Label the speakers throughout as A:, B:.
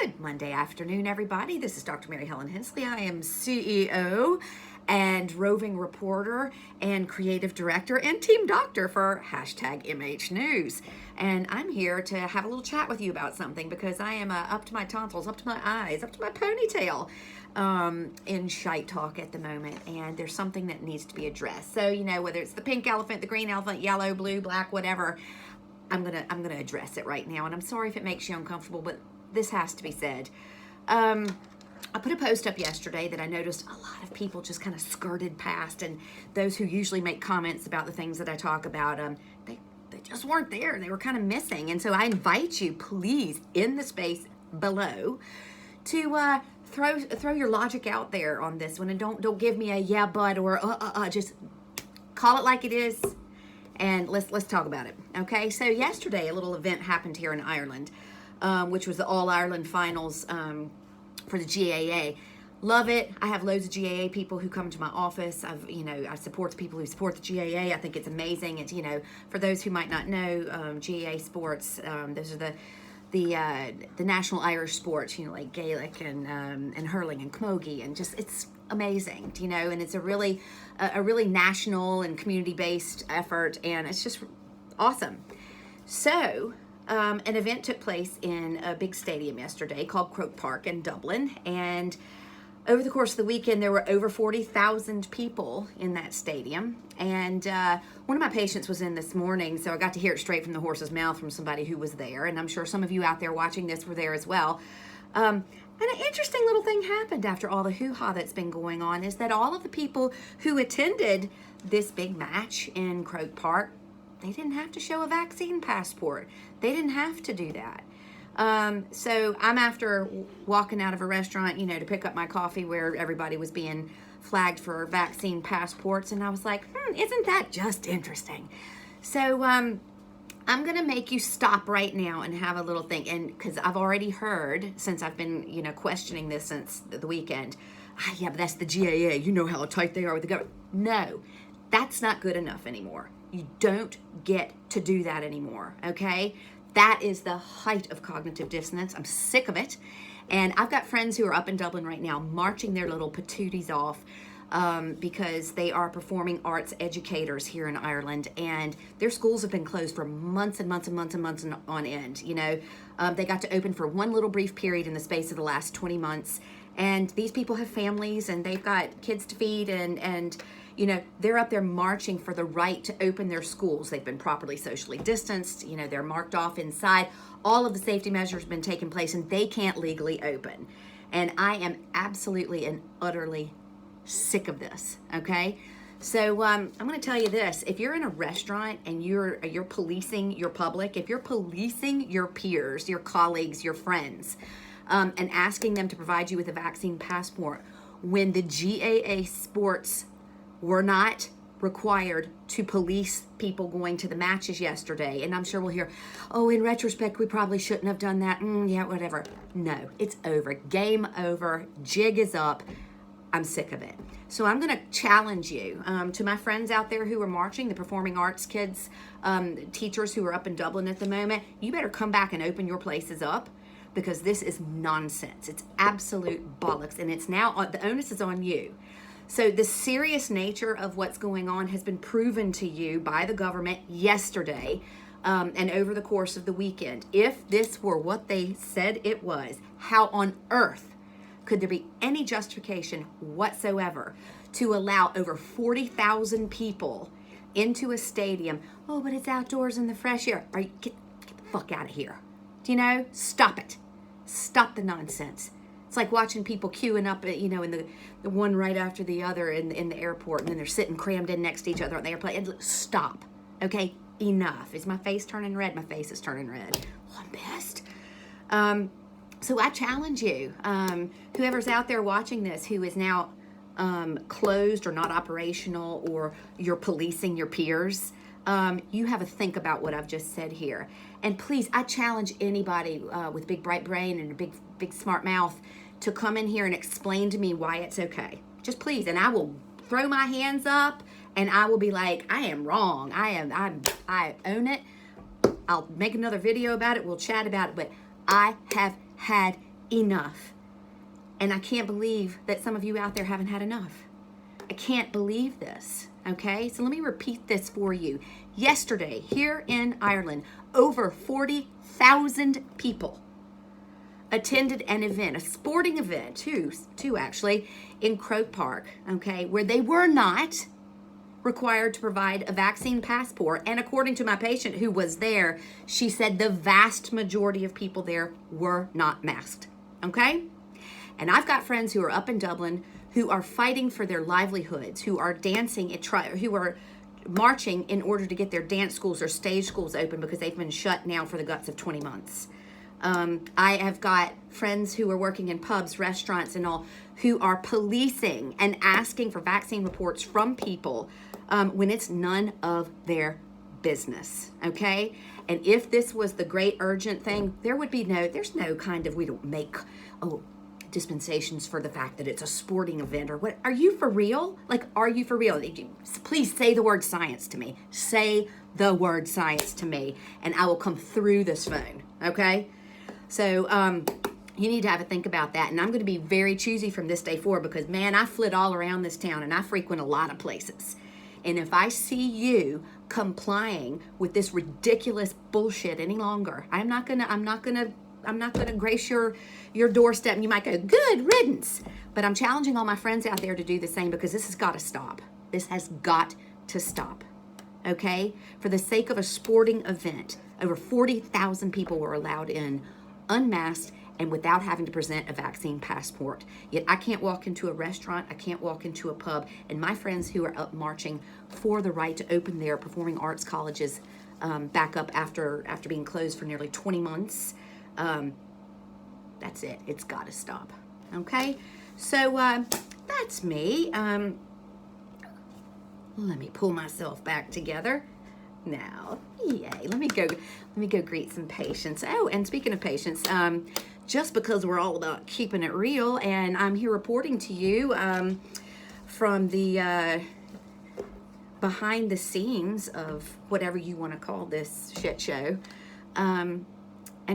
A: Good Monday afternoon, everybody. This is Dr. Mary Helen Hensley. I am CEO and roving reporter and creative director and team doctor for #MH News. And I'm here to have a little chat with you about something because I am up to my tonsils, up to my eyes, up to my ponytail in shite talk at the moment. And there's something that needs to be addressed. So, you know, whether it's the pink elephant, the green elephant, yellow, blue, black, whatever, I'm gonna address it right now. And I'm sorry if it makes you uncomfortable, but this has to be said. I put a post up yesterday that I noticed a lot of people just kind of skirted past, and those who usually make comments about the things that I talk about, they just weren't there. They were kind of missing. And so I invite you, please, in the space below, to throw your logic out there on this one, and don't give me a yeah but or just call it like it is, and let's talk about it. Okay, so yesterday a little event happened here in Ireland, which was the All-Ireland Finals for the GAA. Love it. I have loads of GAA people who come to my office. I support the people who support the GAA. I think it's amazing. It's, for those who might not know, GAA sports, those are the national Irish sports, like Gaelic and hurling and camogie, and just, it's amazing, and it's a really national and community-based effort, and it's just awesome. So, an event took place in a big stadium yesterday called Croke Park in Dublin, and over the course of the weekend there were over 40,000 people in that stadium. And one of my patients was in this morning, so I got to hear it straight from the horse's mouth from somebody who was there, and I'm sure some of you out there watching this were there as well. And an interesting little thing happened after all the hoo-ha that's been going on, is that all of the people who attended this big match in Croke Park, they didn't have to show a vaccine passport. They didn't have to do that. So I'm after walking out of a restaurant, to pick up my coffee where everybody was being flagged for vaccine passports. And I was like, isn't that just interesting? So I'm going to make you stop right now and have a little think. And because I've already heard, since I've been, questioning this since the weekend, yeah, but that's the GAA. You know how tight they are with the government. No, that's not good enough anymore. You don't get to do that anymore, okay? That is the height of cognitive dissonance. I'm sick of it. And I've got friends who are up in Dublin right now marching their little patooties off because they are performing arts educators here in Ireland, and their schools have been closed for months and months and months and months on end. They got to open for one little brief period in the space of the last 20 months. And these people have families and they've got kids to feed, and they're up there marching for the right to open their schools. They've been properly socially distanced. They're marked off inside. All of the safety measures have been taking place, and they can't legally open. And I am absolutely and utterly sick of this, okay? So I'm going to tell you this. If you're in a restaurant and you're policing your public, if you're policing your peers, your colleagues, your friends, and asking them to provide you with a vaccine passport, when the GAA sports were not required to police people going to the matches yesterday, and I'm sure we'll hear, in retrospect, we probably shouldn't have done that. Yeah, whatever. No, it's over. Game over. Jig is up. I'm sick of it. So I'm going to challenge you, to my friends out there who are marching, the performing arts kids, teachers who are up in Dublin at the moment, you better come back and open your places up, because this is nonsense. It's absolute bollocks, and it's now, the onus is on you. So the serious nature of what's going on has been proven to you by the government yesterday and over the course of the weekend. If this were what they said it was, how on earth could there be any justification whatsoever to allow over 40,000 people into a stadium? Oh, but it's outdoors in the fresh air. Get the fuck out of here. Stop it. Stop the nonsense. It's like watching people queuing up, in the one right after the other in the airport, and then they're sitting crammed in next to each other on the airplane. Stop. Okay? Enough. Is my face turning red? My face is turning red. Oh, I'm pissed. So I challenge you, whoever's out there watching this who is now closed or not operational, or you're policing your peers, you have a think about what I've just said here. And please, I challenge anybody with a big bright brain and a big smart mouth to come in here and explain to me why it's okay. Just please, and I will throw my hands up and I will be like, I am wrong. I own it. I'll make another video about it. We'll chat about it. But I have had enough. And I can't believe that some of you out there haven't had enough. I can't believe this, okay? So let me repeat this for you. Yesterday, here in Ireland, over 40,000 people attended an event, a sporting event, two actually, in Croke Park, okay, where they were not required to provide a vaccine passport. And according to my patient who was there, she said the vast majority of people there were not masked, okay? And I've got friends who are up in Dublin who are fighting for their livelihoods, who are dancing, who are marching in order to get their dance schools or stage schools open because they've been shut now for the guts of 20 months. I have got friends who are working in pubs, restaurants, and all, who are policing and asking for vaccine reports from people when it's none of their business, okay? And if this was the great urgent thing, there's no kind of, we don't make, dispensations for the fact that it's a sporting event or what. Are you for real? Like, are you for real? Please say the word science to me. Say the word science to me, and I will come through this phone, okay? So you need to have a think about that. And I'm going to be very choosy from this day forward because, man, I flit all around this town and I frequent a lot of places. And if I see you complying with this ridiculous bullshit any longer, I'm not gonna grace your doorstep, and you might go, good riddance. But I'm challenging all my friends out there to do the same because this has got to stop. This has got to stop, okay? For the sake of a sporting event, over 40,000 people were allowed in unmasked and without having to present a vaccine passport. Yet I can't walk into a restaurant, I can't walk into a pub, and my friends who are up marching for the right to open their performing arts colleges back up after being closed for nearly 20 months, that's it. It's got to stop. Okay? So that's me. Let me pull myself back together. Now, yay. Let me go greet some patients. Oh, and speaking of patients, just because we're all about keeping it real, and I'm here reporting to you from the behind the scenes of whatever you want to call this shit show, and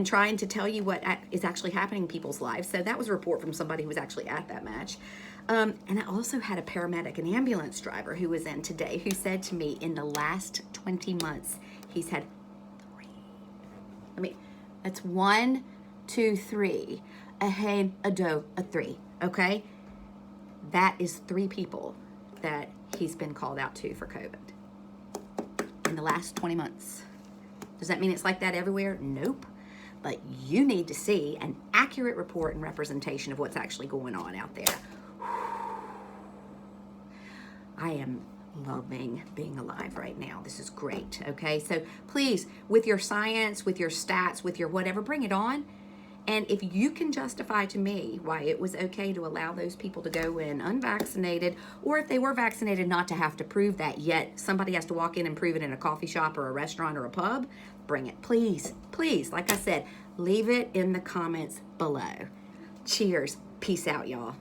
A: trying to tell you what is actually happening in people's lives. So that was a report from somebody who was actually at that match. And I also had a paramedic, an ambulance driver who was in today, who said to me in the last 20 months, he's had 3. That's 1, 2, 3. A hen, a doe, a 3. Okay? That is 3 people that he's been called out to for COVID in the last 20 months. Does that mean it's like that everywhere? Nope. But you need to see an accurate report and representation of what's actually going on out there. I am loving being alive right now. This is great, okay? So please, with your science, with your stats, with your whatever, bring it on. And if you can justify to me why it was okay to allow those people to go in unvaccinated, or if they were vaccinated not to have to prove that, yet somebody has to walk in and prove it in a coffee shop or a restaurant or a pub, bring it. Please, please, like I said, leave it in the comments below. Cheers. Peace out, y'all.